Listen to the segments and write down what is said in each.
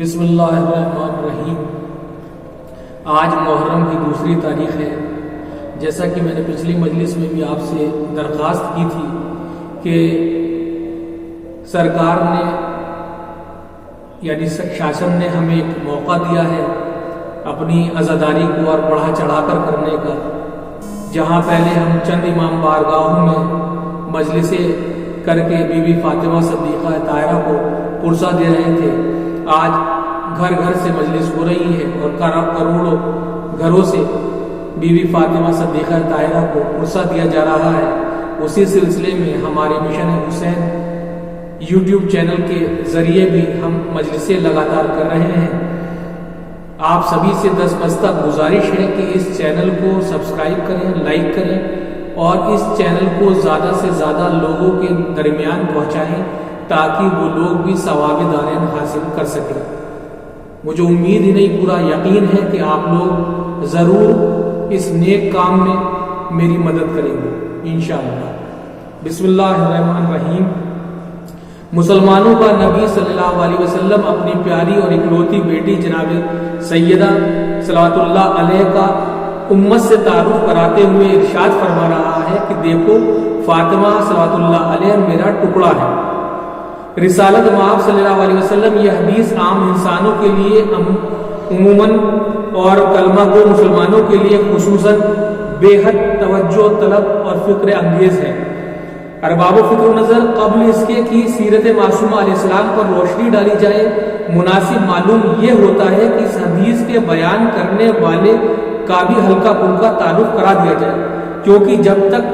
بسم اللہ الرحمن الرحیم۔ آج محرم کی دوسری تاریخ ہے۔ جیسا کہ میں نے پچھلی مجلس میں بھی آپ سے درخواست کی تھی کہ سرکار نے یعنی شاسن نے ہمیں ایک موقع دیا ہے اپنی عزاداری کو اور بڑھا چڑھا کر کرنے کا، جہاں پہلے ہم چند امام بارگاہوں میں مجلسیں کر کے بی بی فاطمہ صدیقہ طاہرہ کو پرسہ دے رہے تھے، آج گھر گھر سے مجلس ہو رہی ہے اور کروڑوں گھروں سے بی بی فاطمہ صدیقہ طاہرہ کو پرسہ دیا جا رہا ہے۔ اسی سلسلے میں ہمارے مشن حسین یوٹیوب چینل کے ذریعے بھی ہم مجلسیں لگاتار کر رہے ہیں۔ آپ سبھی سے دستبستہ گزارش ہے کہ اس چینل کو سبسکرائب کریں، لائک کریں اور اس چینل کو زیادہ سے زیادہ لوگوں کے درمیان پہنچائیں تاکہ وہ لوگ بھی ثواب دارین حاصل کر سکیں۔ مجھے امید ہی نہیں پورا یقین ہے کہ آپ لوگ ضرور اس نیک کام میں میری مدد کریں گے انشاءاللہ۔ بسم اللہ الرحمن الرحیم۔ مسلمانوں کا نبی صلی اللہ علیہ وسلم اپنی پیاری اور اکلوتی بیٹی جناب سیدہ صلوات اللہ علیہ کا امت سے تعارف کراتے ہوئے ارشاد فرما رہا ہے کہ دیکھو فاطمہ صلوات اللہ علیہ میرا ٹکڑا ہے۔ رسالت مآب صلی اللہ علیہ وسلم یہ حدیث عام انسانوں کے لیے عموماً اور کلمہ گو مسلمانوں کے لیے خصوصاً بے حد توجہ طلب اور فکر انگیز ہے۔ ارباب و فکر و نظر قبل اس کے کہ سیرت معصومہ علیہ السلام پر روشنی ڈالی جائے، مناسب معلوم یہ ہوتا ہے کہ اس حدیث کے بیان کرنے والے کا بھی ہلکا پھلکا تعارف کرا دیا جائے، کیونکہ جب تک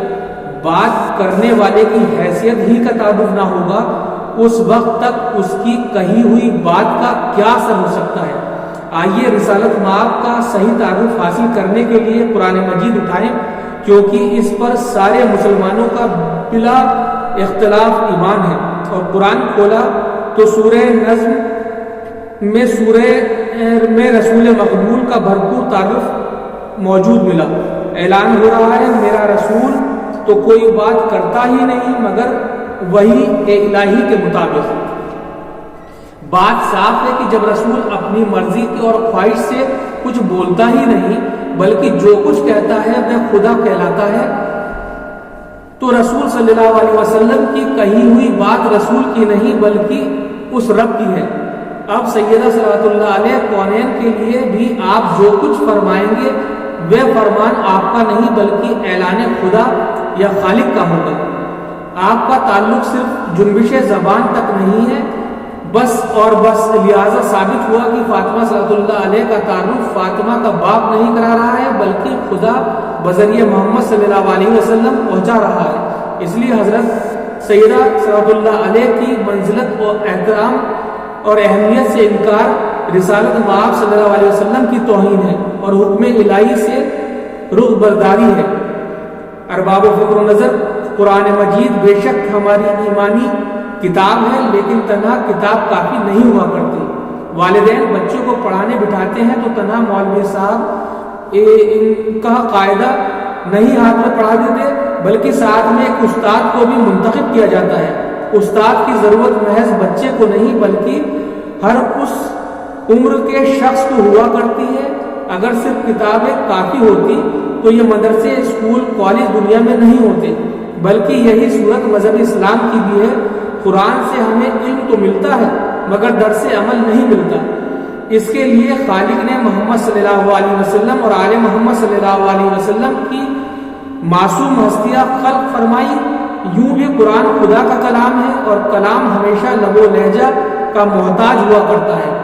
بات کرنے والے کی حیثیت ہی کا تعارف نہ ہوگا اس وقت تک اس کی کہی ہوئی بات کا کیا اثر ہو سکتا ہے۔ آئیے رسالت مآب کا صحیح تعارف حاصل کرنے کے لیے قرآن مجید اٹھائیں، کیونکہ اس پر سارے مسلمانوں کا بلا اختلاف ایمان ہے۔ اور قرآن کھولا تو سورہ نظم میں رسول مقبول کا بھرپور تعارف موجود ملا۔ اعلان ہو رہا ہے میرا رسول تو کوئی بات کرتا ہی نہیں مگر وہی الہی کے مطابق۔ بات صاف ہے کہ جب رسول اپنی مرضی کی اور خواہش سے کچھ بولتا ہی نہیں بلکہ جو کچھ کہتا ہے وہ خدا کہلاتا ہے، تو رسول صلی اللہ علیہ وسلم کی کہی ہوئی بات رسول کی نہیں بلکہ اس رب کی ہے۔ اب سیدہ صلوات اللہ علیہ کونین کے لیے بھی آپ جو کچھ فرمائیں گے وہ فرمان آپ کا نہیں بلکہ اعلان خدا یا خالق کا ہوگا۔ آپ کا تعلق صرف جنبش زبان تک نہیں ہے بس لہذا ثابت ہوا کہ فاطمہ صلی اللہ علیہ کا تعارف فاطمہ کا باپ نہیں کرا رہا ہے بلکہ خدا بذریعہ محمد صلی اللہ علیہ وسلم پہنچا رہا ہے۔ اس لیے حضرت سیدہ صلی اللہ علیہ کی منزلت اور احترام اور اہمیت سے انکار رسالت مآب صلی اللہ علیہ وسلم کی توہین ہے اور حکم الہی سے رخ برداری ہے۔ ارباب و فکر و نظر، قرآن مجید بے شک ہماری ایمانی کتاب ہے لیکن تنہا کتاب کافی نہیں ہوا کرتی۔ والدین بچوں کو پڑھانے بٹھاتے ہیں تو تنہا مولوی صاحب ان کا قاعدہ نہیں ہاتھ میں پڑھا دیتے بلکہ ساتھ میں ایک استاد کو بھی منتخب کیا جاتا ہے۔ استاد کی ضرورت محض بچے کو نہیں بلکہ ہر اس عمر کے شخص کو ہوا کرتی ہے۔ اگر صرف کتابیں کافی ہوتی تو یہ مدرسے، اسکول، کالج دنیا میں نہیں ہوتے، بلکہ یہی صورت مذہب اسلام کی بھی ہے۔ قرآن سے ہمیں علم تو ملتا ہے مگر درس عمل نہیں ملتا۔ اس کے لیے خالق نے محمد صلی اللہ علیہ وسلم اور آل محمد صلی اللہ علیہ وسلم کی معصوم ہستیاں خلق فرمائی۔ یوں بھی قرآن خدا کا کلام ہے اور کلام ہمیشہ لب و لہجہ کا محتاج ہوا کرتا ہے۔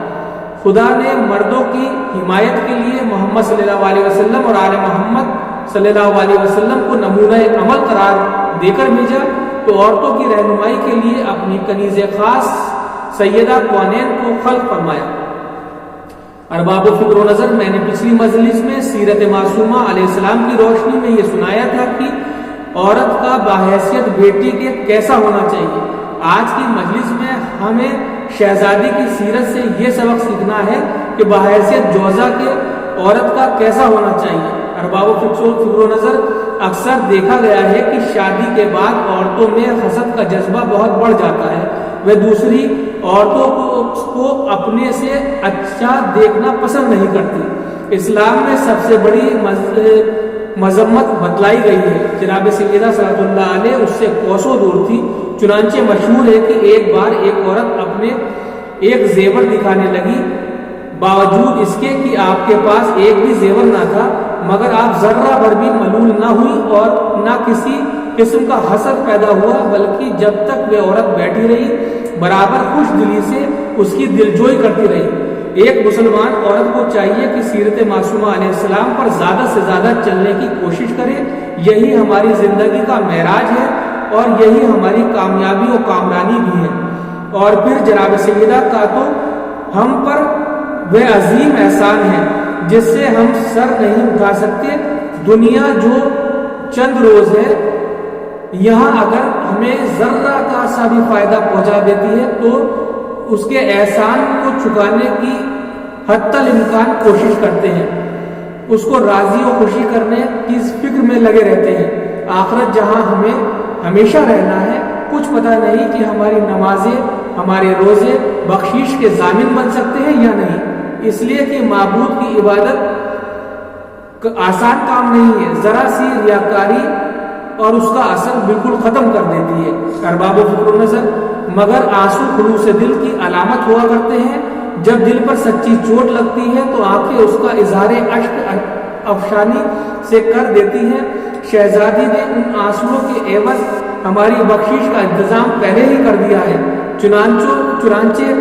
خدا نے مردوں کی حمایت کے لیے محمد صلی اللہ علیہ وسلم اور آل محمد صلی اللہ علیہ وسلم کو نمونہ عمل قرار دے کر بھیجا تو عورتوں کی رہنمائی کے لیے اپنی کنیز خاص سیدہ کونین کو خلق فرمایا۔ ارباب و فکر و نظر، میں نے پچھلی مجلس میں سیرت معصومہ علیہ السلام کی روشنی میں یہ سنایا تھا کہ عورت کا باحیثیت بیٹی کے کیسا ہونا چاہیے۔ آج کی مجلس میں ہمیں شہزادی کی سیرت سے یہ سبق سیکھنا ہے کہ باحیثیت جوزہ کے عورت کا کیسا ہونا چاہیے۔ ارباب و فکر و نظر، اکثر دیکھا گیا ہے کہ شادی کے بعد عورتوں میں حسد کا جذبہ بہت بڑھ جاتا ہے وہ دوسری عورتوں کو اپنے سے اچھا دیکھنا پسند نہیں کرتی۔ اسلام میں سب سے بڑی مذمت بتلائی گئی ہے۔ جناب سیدہ صلی اللہ علیہ اس سے کوسوں دور تھی، چنانچہ مشہور ہے کہ ایک بار ایک عورت اپنے ایک زیور دکھانے لگی، باوجود اس کے کہ آپ کے پاس ایک بھی زیور نہ تھا، مگر آپ ذرہ بھر بھی ملول نہ ہوئی اور نہ کسی قسم کا حسد پیدا ہوا، بلکہ جب تک وہ عورت بیٹھی رہی برابر خوش دلی سے اس کی دلجوئی کرتی رہی۔ ایک مسلمان عورت کو چاہیے کہ سیرت معصومہ علیہ السلام پر زیادہ سے زیادہ چلنے کی کوشش کرے، یہی ہماری زندگی کا معراج ہے اور یہی ہماری کامیابی و کامرانی بھی ہے۔ اور پھر جناب سیدہ کا تو ہم پر وہ عظیم احسان ہے جس سے ہم سر نہیں اٹھا سکتے۔ دنیا جو چند روز ہے، یہاں اگر ہمیں ذرہ کا سا بھی فائدہ پہنچا دیتی ہے تو اس کے احسان کو چکانے کی حتی الامکان کوشش کرتے ہیں، اس کو راضی و خوشی کرنے کی فکر میں لگے رہتے ہیں۔ آخرت جہاں ہمیں ہمیشہ رہنا ہے، کچھ پتہ نہیں کہ ہماری نمازیں، ہمارے روزے بخشش کے ضامن بن سکتے ہیں یا نہیں، اس لیے کہ معبود کی عبادت آسان کام نہیں ہے، ذرا سی ریاکاری اور اس کا اثر بالکل ختم کر دیتی ہے۔ ارباب فکر و نظر مگر آنسو خلوص دل کی علامت ہوا کرتے ہیں۔ جب دل پر سچی چوٹ لگتی ہے تو آنکھیں اس کا اظہار اشک افشانی سے کر دیتی ہیں۔ شہزادی نے ان آنسوؤں کے عوض ہماری بخشش کا انتظام پہلے ہی کر دیا ہے۔ چنانچہ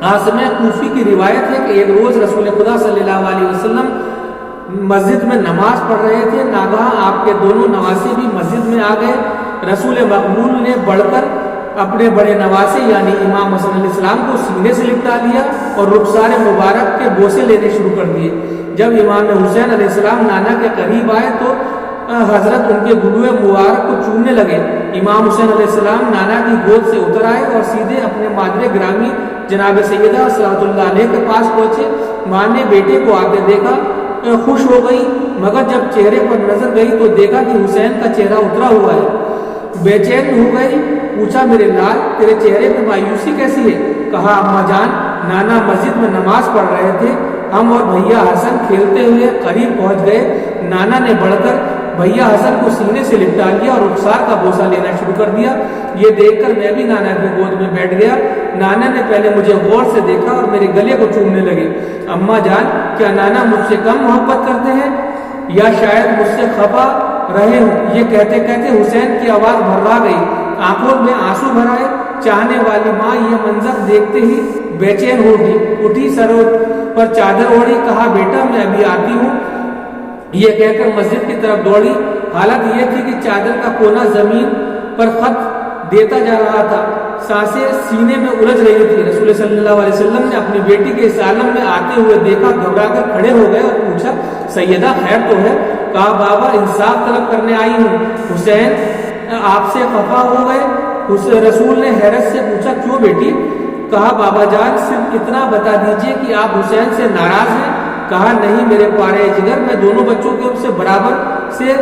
عاصمہ کوفی کی روایت ہے کہ ایک روز رسول خدا صلی اللہ علیہ وسلم مسجد میں نماز پڑھ رہے تھے، ناگہاں آپ کے دونوں نواسے بھی مسجد میں آ گئے۔ رسول مقبول نے بڑھ کر اپنے بڑے نواسے یعنی امام حسن علیہ السلام کو سینے سے لپٹا لیا اور رخسار مبارک کے بوسے لینے شروع کر دیے۔ جب امام حسین علیہ السلام نانا کے قریب آئے تو حضرت ان کے گلوئے مبارک کو چومنے لگے۔ امام حسین علیہ السلام نانا کی گود سے اتر آئے اور سیدھے اپنے مادر گرامی جناب سیدہ صلی اللہ علیہ کے پاس پہنچے۔ ماں نے بیٹے کو آتے دیکھا، خوش ہو گئی، مگر جب چہرے پر نظر گئی تو دیکھا کہ حسین کا چہرہ اترا ہوا ہے۔ بے چین ہو گئی، پوچھا میرے لال تیرے چہرے پہ مایوسی کیسی ہے؟ کہا اماں جان، نانا مسجد میں نماز پڑھ رہے تھے، ہم اور بھیا حسن کھیلتے ہوئے قریب پہنچ گئے، نانا نے بڑھ کر بھیا حسن کو سینے سے لپٹا لیا اور رخسار کا بوسہ لینا شروع کر دیا۔ یہ دیکھ کر میں بھی نانا کی گود میں بیٹھ گیا۔ نانا نے پہلے مجھے غور سے دیکھا اور میرے گلے کو چومنے لگے۔ اماں جان، کیا نانا مجھ سے کم محبت کرتے ہیں یا شاید مجھ سے خفا رہے ہوں؟ یہ کہتے کہتے حسین کی آواز بھرا گئی، آنکھوں میں آنسو بھر آئے۔ چاہنے والی ماں یہ منظر دیکھتے ہی بے چین ہو گئی، اٹھی، سروں پر چادر اوڑھی، کہا بیٹا میں ابھی آتی ہوں۔ یہ کہہ کر مسجد کی طرف دوڑی۔ حالت یہ تھی کہ چادر کا کونا زمین پر خط دیتا جا رہا تھا، سانسیں سینے میں الجھ رہی تھی۔ رسول صلی اللہ علیہ وسلم نے اپنی بیٹی کے اس عالم میں آتے ہوئے دیکھا، گھبرا کر کھڑے ہو گئے اور پوچھا سیدہ خیر تو ہے؟ کہا بابا انصاف طلب کرنے آئی ہوں، حسین آپ سے خفا ہو گئے؟ رسول نے حیرت سے پوچھا کیوں بیٹی؟ کہا بابا جان صرف اتنا بتا دیجئے کہ آپ حسین سے ناراض ہیں۔ کہا نہیں میرے پیارے جگر، میں دونوں بچوں کے ان سے برابر سے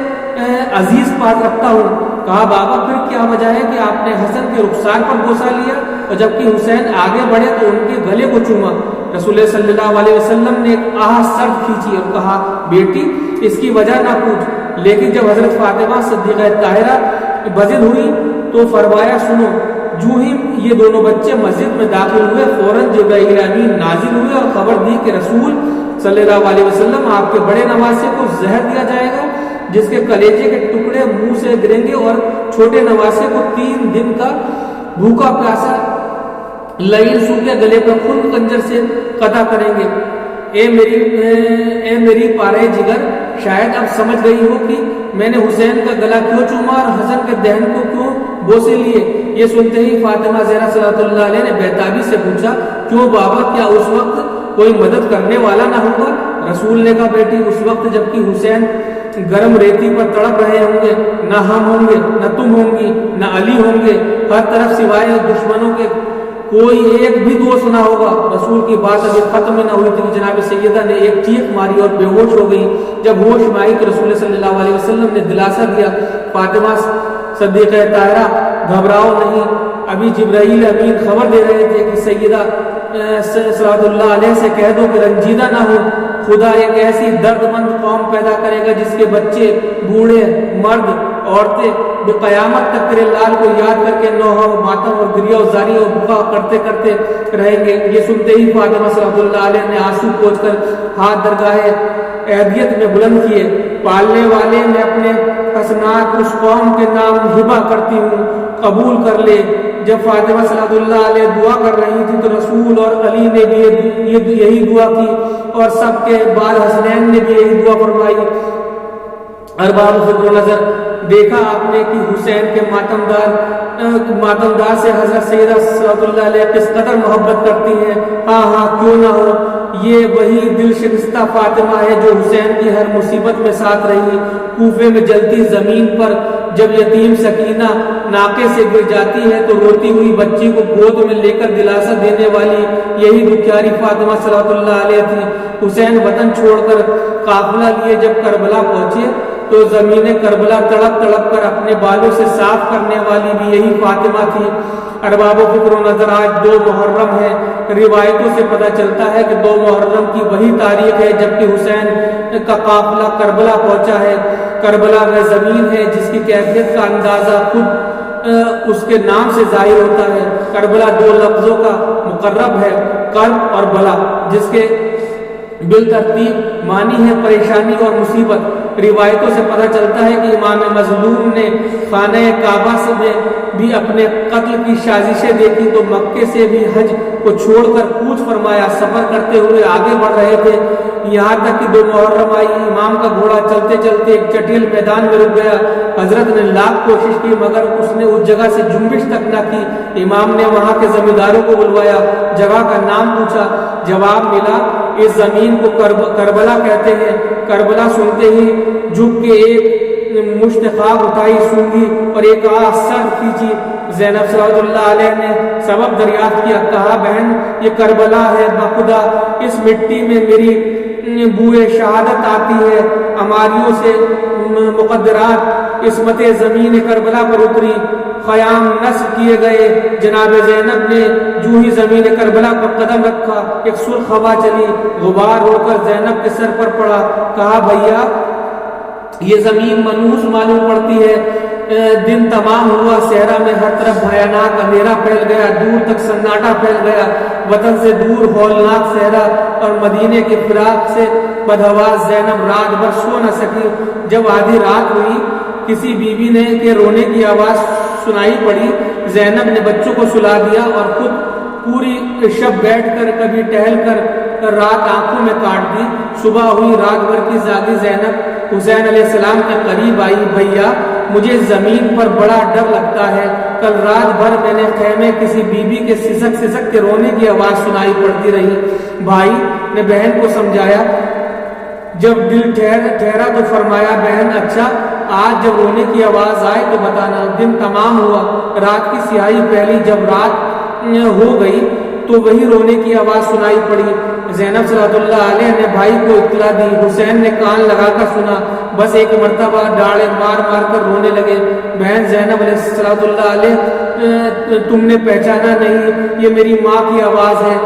عزیز پاک رکھتا ہوں۔ کہا بابا پھر کیا وجہ ہے کہ آپ نے حسن کے رخسار پر بوسہ لیا اور جبکہ حسین آگے بڑھے تو ان کے گلے کو چوما؟ رسول صلی اللہ علیہ وسلم نے ایک آہ سرد کھینچی اور کہا بیٹی اس کی وجہ نہ پوچھ، لیکن جب حضرت فاطمہ صدیقہ طاہرہ بضد ہوئی تو فرمایا سنو۔ جو ہی یہ دونوں بچے مسجد میں داخل ہوئے فوراً جبرائیل امین نازل ہوئے اور خبر دی کہ رسول صلی اللہ علیہ وسلم آپ کے بڑے نواسے کو زہر دیا جائے گا، جس کے کلیجے کے ٹکڑے منہ سے گریں گے اور چھوٹے نواسے کو 3 دن کا بھوکا پیاسا لعین سوکھے گلے پر خون کنجر سے قطع کریں گے۔ اے میری پارے جگر، شاید اب سمجھ گئی ہو کہ میں نے حسین کا گلا کیوں چوما اور حسن کے دہن کو کیوں بوسے لیے۔ یہ سنتے ہی فاطمہ زہرا صلی اللہ علیہ نے بیتابی سے پوچھا کیوں بابا، کیا اس وقت کوئی مدد کرنے والا نہ ہوگا؟ رسول نے کہا بیٹی اس وقت جبکہ حسین گرم ریتی پر تڑپ رہے ہوں گے، نہ ہم ہوں گے، نہ تم ہوں گی، نہ علی ہوں گے، ہر طرف سوائے دشمنوں کے کوئی ایک بھی دوست نہ ہوگا۔ رسول کی بات ابھی ختم نہ ہوئی تھی کہ جناب سیدہ نے ایک چیخ ماری اور بے ہوش ہو گئی۔ جب ہوش میں آئی کہ رسول صلی اللہ علیہ وسلم نے دلاسا دیا، فاطمہ صدیقہ طاہرہ گھبراؤ نہیں، ابھی جبرائیل امین خبر دے رہے تھے کہ سیدہ صلوات اللہ علیہ سے کہہ دو کہ رنجیدہ نہ ہو، خدا ایک ایسی درد مند قوم پیدا کرے گا جس کے بچے، بوڑھے، مرد، عورتیں قیامت تک تیرے لال کو یاد کر کے نوحہ و ماتم اور گریہ و زاری و بکا کرتے کرتے رہیں گے۔ یہ سنتے ہی فاطمہ صلوات اللہ علیہ نے آنسو پوچھ کر ہاتھ درگاہ عیدیت میں بلند کیے۔ پالنے والے میں اپنے حسنات اس قوم کے نام ہبہ کرتی ہوں، قبول کر لے۔ جب فاطمہ صلوات اللہ علیہ دعا کر رہی تھی تو رسول اور علی نے بھی یہی دعا کی، اور سب کے بعد حسنین نے بھی یہی دعا فرمائی۔ ارباب فکر و نظر، دیکھا آپ نے کہ حسین کے ماتمدار سے حضرت سیدہ صلوات اللہ علیہ کس قدر محبت کرتی ہیں۔ ہاں ہاں کیوں نہ ہو، یہ وہی دل شکستہ فاطمہ ہے جو حسین کی ہر مصیبت میں ساتھ رہی۔ کوفے میں جلتی زمین پر جب یتیم سکینہ ناقے سے گر جاتی ہے تو روتی ہوئی بچی کو گود میں لے کر دلاسا دینے والی یہی دکھیاری فاطمہ صلوات اللہ علیہ تھی۔ حسین وطن چھوڑ کر قافلہ لیے جب کربلا پہنچے تو زمین کربلا تڑپ تڑپ کر اپنے بالوں سے صاف کرنے والی بھی یہی فاطمہ تھی۔ ارباب و فکر و نظر، آج 2 محرم ہے۔ روایتوں سے پتہ چلتا ہے کہ 2 محرم کی وہی تاریخ ہے جبکہ حسین کا قافلہ کربلا پہنچا ہے۔ کربلا وہ زمین ہے جس کی کیفیت کا اندازہ خود اس کے نام سے ظاہر ہوتا ہے۔ کربلا 2 لفظوں کا مقرب ہے، کرب اور بلا، جس کے بالترتیب معنی ہے پریشانی اور مصیبت۔ روایتوں سے پتہ چلتا ہے کہ امام مظلوم نے خانہ کعبہ سے میں بھی اپنے قتل کی سازشیں دیکھی تو مکے سے بھی حج کو چھوڑ کر کوچ فرمایا۔ سفر کرتے ہوئے آگے بڑھ رہے تھے، یہاں تک کہ 2 محرم آئی۔ امام کا گھوڑا چلتے چلتے ایک چٹیل میدان میں رک گیا۔ حضرت نے لاکھ کوشش کی مگر اس نے اس جگہ سے جنبش تک نہ کی۔ امام نے وہاں کے زمینداروں کو بلوایا، جگہ کا نام پوچھا، جواب ملا اس زمین کو کربلا کہتے ہیں۔ کربلا سنتے ہی جھک کے ایک مشت خاک اٹھائی، سونگی اور ایک آہ سر کھینچی۔ زینب صلوات اللہ علیہ نے سبب دریافت کیا، کہا بہن یہ کربلا ہے، بخدا اس مٹی میں میری بوئے شہادت آتی ہے۔ اماریوں سے مقدرات عصمت زمین کربلا پر اتری، خیام نصب کیے گئے۔ جناب زینب نے جو ہی زمین کربلا پر قدم رکھا ایک سرخ ہوا چلی، غبار اڑ کر زینب کے سر پر پڑا۔ کہا بھیا یہ زمین منحوس معلوم پڑتی ہے۔ دن تمام ہوا، صحرا میں ہر طرف بھیاناک اندھیرا پھیل گیا، دور تک سناٹا پھیل گیا۔ وطن سے دور ہولناک صحرا اور مدینے کے فراق سے بدحواس زینب رات بھر سو نہ سکی۔ جب آدھی رات ہوئی کسی بیوی نے کہ رونے کی آواز سنائی پڑی۔ زینب نے بچوں کو سلا دیا اور خود پوری شب بیٹھ کر کبھی ٹہل کر رات آنکھوں میں کاٹ دی۔ صبح ہوئی، رات بھر کی زاگی زینب حسین علیہ السلام کے قریب آئی۔ بھیا مجھے زمین پر بڑا ڈر لگتا ہے، کل رات بھر میں نے خیمے کسی بیوی کے سسک سسک کے رونے کی آواز سنائی پڑتی رہی۔ بھائی نے بہن کو سمجھایا۔ جب دل ٹھہرا تو فرمایا بہن اچھا آج جب رونے کی آواز آئے تو بتانا۔ دن تمام ہوا، رات کی سیاہی پھیلی، جب رات ہو گئی تو وہی رونے کی آواز سنائی پڑی۔ زینب صلوات اللہ علیہ نے بھائی کو اطلاع دی۔ حسین نے کان لگا کر سنا، بس ایک مرتبہ ڈاڑے مار مار کر رونے لگے۔ بہن زینب علیہ صلوات اللہ علیہ تم نے پہچانا نہیں، یہ میری ماں کی آواز ہے۔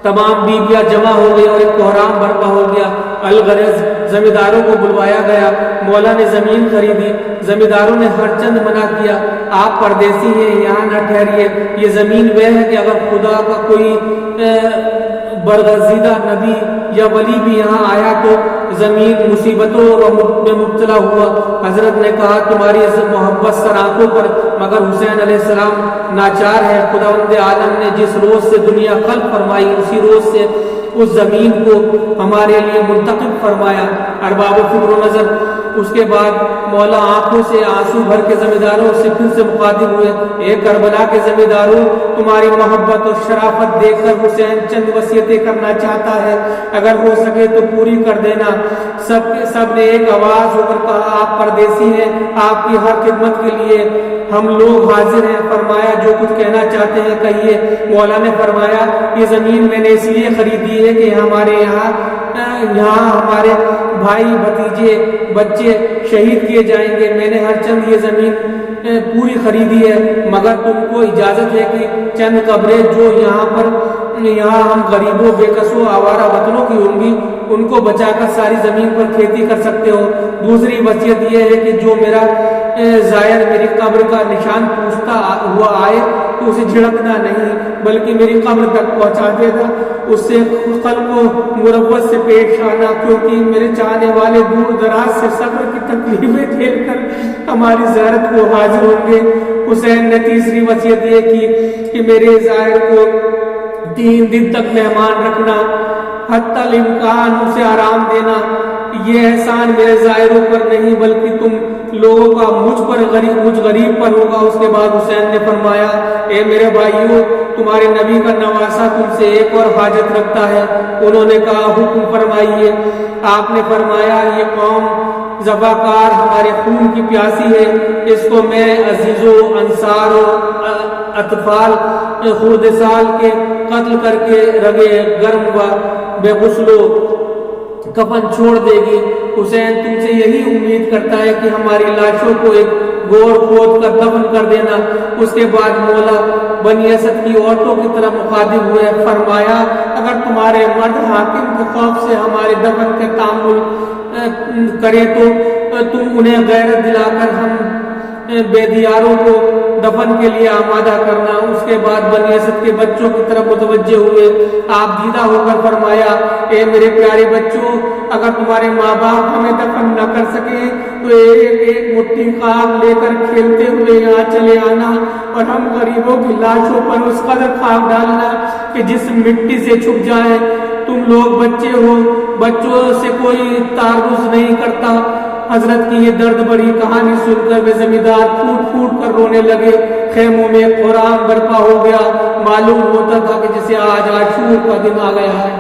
تمام بیویاں جمع ہو گئی اور ایک کوہرام برپا ہو گیا۔ الغرض زمینداروں کو بلوایا گیا۔ مولا نے زمین خریدی۔ زمینداروں نے ہر چند منع کیا، آپ پردیسی ہیں، یہاں نہ ٹھہریے۔ یہ زمین وہ ہے کہ اگر خدا کا کوئی برگزیدہ نبی یا ولی بھی یہاں آیا تو زمین مصیبتوں میں مبتلا ہوا۔ حضرت نے کہا تمہاری محبت سر آنکھوں پر، مگر حسین علیہ السلام ناچار ہے۔ خداوند عالم نے جس روز سے دنیا خلق فرمائی اسی روز سے اس زمین کو ہمارے لیے منتخب فرمایا۔ ارباب و فکر و نظر، اس کے بعد مولا آنکھوں سے آنسو بھر کے زمینداروں سے پھر سے مخاطب ہوئے، اے کربلا کے زمینداروں، تمہاری محبت اور شرافت دیکھ کر حسین چند وصیتیں کرنا چاہتا ہے، اگر ہو سکے تو پوری کر دینا۔ سب نے ایک آواز ہو کر کہا آپ پردیسی ہیں، آپ کی ہر خدمت کے لیے ہم لوگ حاضر ہیں۔ فرمایا جو کچھ کہنا چاہتے ہیں کہیے۔ مولا نے فرمایا یہ زمین میں نے اس لیے خریدی ہے کہ ہمارے یہاں ہمارے بھائی بھتیجے بچے شہید کیے جائیں گے۔ میں نے ہر چند یہ زمین پوری خریدی ہے، مگر تم کو اجازت ہے کہ چند قبریں جو یہاں ہم غریبوں، بے کسوں، آوارہ وطنوں کی ہوں گی، ان کو بچا کر ساری زمین پر کھیتی کر سکتے ہو۔ دوسری وصیت یہ ہے کہ جو میرا زائر میری قبر کا نشان پوچھتا ہوا آئے تو اسے جھڑکنا نہیں بلکہ میری قبر تک پہنچا دے گا، اس سے خلق و مروت سے پیش آنا، کیونکہ میرے چاہنے والے دور دراز سے صبر کی تکلیفیں جھیل کر ہماری زیارت کو حاضر ہوں گے۔ حسین نے تیسری وصیت یہ کی کہ میرے زائر کو 3 دن تک مہمان رکھنا، حتی الامکان اسے آرام دینا۔ یہ احسان میرے زائروں پر نہیں بلکہ تم لوگوں کا مجھ غریب پر ہوگا۔ اس کے بعد حسین نے فرمایا، اے میرے بھائیوں، تمہارے نبی کا نواسہ تم سے ایک اور حاجت رکھتا ہے۔ انہوں نے کہا، حکم فرمائیے۔ آپ نے فرمایا، یہ قوم ذبحکار ہمارے خون کی پیاسی ہے، اس کو میں عزیزوں، انصار و اطفال خرد سال کے قتل کر کے رگے گرم و بے غسل و کفن چھوڑ دے گی۔ حسین تم سے یہی امید کرتا ہے کہ ہماری لاشوں کو ایک گور کھود کر دفن کر دینا۔ اس کے بعد مولا بنی اسد کی عورتوں کی طرف مخاطب ہوئے، فرمایا، اگر تمہارے مرد حاکم کے خوف سے ہمارے دفن کے تعامل کرے تو تم انہیں غیرت دلا کر ہم بے دیاروں کو دفن کے لیے آمادہ کرنا۔ اس کے بعد بنی اسد کے بچوں کی طرف متوجہ ہوئے، آپ دیدہ ہو کر فرمایا، اے میرے پیارے بچوں، اگر تمہارے ماں باپ ہمیں دفن نہ کر سکے تو ایک ایک مٹھی خاک لے کر کھیلتے ہوئے یہاں چلے آنا اور ہم غریبوں کی لاشوں پر اس قدر خاک ڈالنا کہ جس مٹی سے چھپ جائے۔ تم لوگ بچے ہو، بچوں سے کوئی تعرض نہیں کرتا۔ حضرت کی یہ درد بڑی کہانی سن کر وہ زمیندار پھوٹ پھوٹ کر رونے لگے۔ خیموں میں قرآن برپا ہو گیا، معلوم ہوتا تھا کہ جسے آج عاشور کا دن آ گیا ہے۔